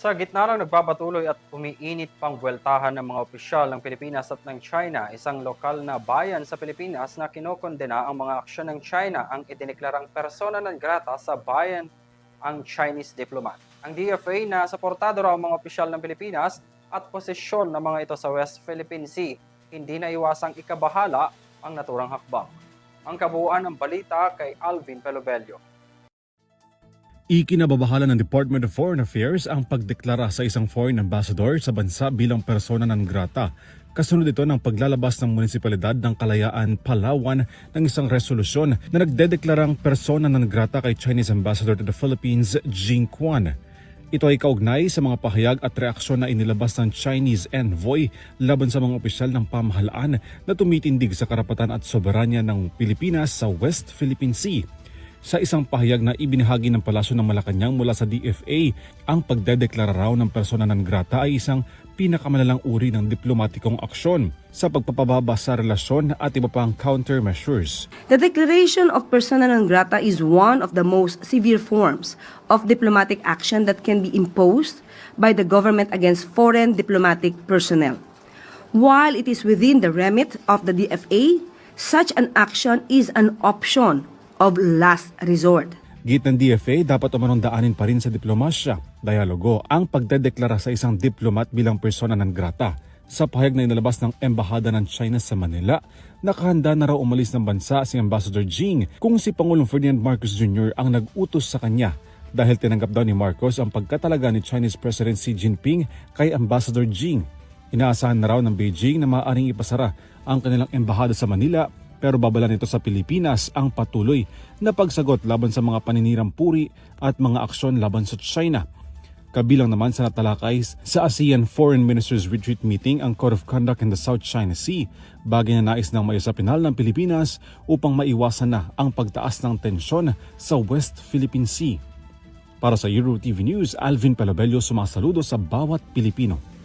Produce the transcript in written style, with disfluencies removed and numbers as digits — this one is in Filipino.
Sa gitna ng nagpapatuloy at umiinit pang buweltahan ng mga opisyal ng Pilipinas at ng China, isang lokal na bayan sa Pilipinas na kinokondena ang mga aksyon ng China ang idineklarang persona non grata sa bayan ang Chinese diplomat. Ang DFA na suportado raw ang mga opisyal ng Pilipinas at posisyon ng mga ito sa West Philippine Sea, hindi na iwasang ikabahala ang naturang hakbang. Ang kabuuan ng balita kay Alvin Pelobelio. Ikinababahala ng Department of Foreign Affairs ang pagdeklara sa isang foreign ambassador sa bansa bilang persona non grata. Kasunod ito ng paglalabas ng Munisipalidad ng Kalayaan, Palawan ng isang resolusyon na nagdedeklarang persona non grata kay Chinese Ambassador to the Philippines, Jing Quan. Ito ay kaugnay sa mga pahayag at reaksyon na inilabas ng Chinese envoy laban sa mga opisyal ng pamahalaan na tumitindig sa karapatan at soberanya ng Pilipinas sa West Philippine Sea. Sa isang pahayag na ibinahagi ng Palasyo ng Malacanang mula sa DFA, ang pagdedeklara raw ng persona non grata ay isang pinakamalalang uri ng diplomatikong aksyon sa pagpapababa sa relasyon at iba pang countermeasures. The declaration of persona non grata is one of the most severe forms of diplomatic action that can be imposed by the government against foreign diplomatic personnel. While it is within the remit of the DFA, such an action is an option of last resort. Git ng DFA, dapat umanong daanin pa rin sa diplomasya, dialogo, ang pagdedeklara sa isang diplomat bilang persona non grata. Sa pahayag na inalabas ng Embahada ng China sa Manila, nakahanda na raw umalis ng bansa si Ambassador Jing kung si Pangulong Ferdinand Marcos Jr. ang nag-utos sa kanya dahil tinanggap daw ni Marcos ang pagkatalaga ni Chinese President Xi Jinping kay Ambassador Jing. Inaasahan na raw ng Beijing na maaaring ipasara ang kanilang embahada sa Manila, pero babala nito sa Pilipinas ang patuloy na pagsagot laban sa mga paninirang puri at mga aksyon laban sa China. Kabilang naman sa natalakay sa ASEAN Foreign Ministers Retreat Meeting ang Code of Conduct in the South China Sea, bagay na nais ng maisapinal ng Pilipinas upang maiwasan na ang pagtaas ng tensyon sa West Philippine Sea. Para sa Euro TV News, Alvin Pelobelio sumasaludo sa bawat Pilipino.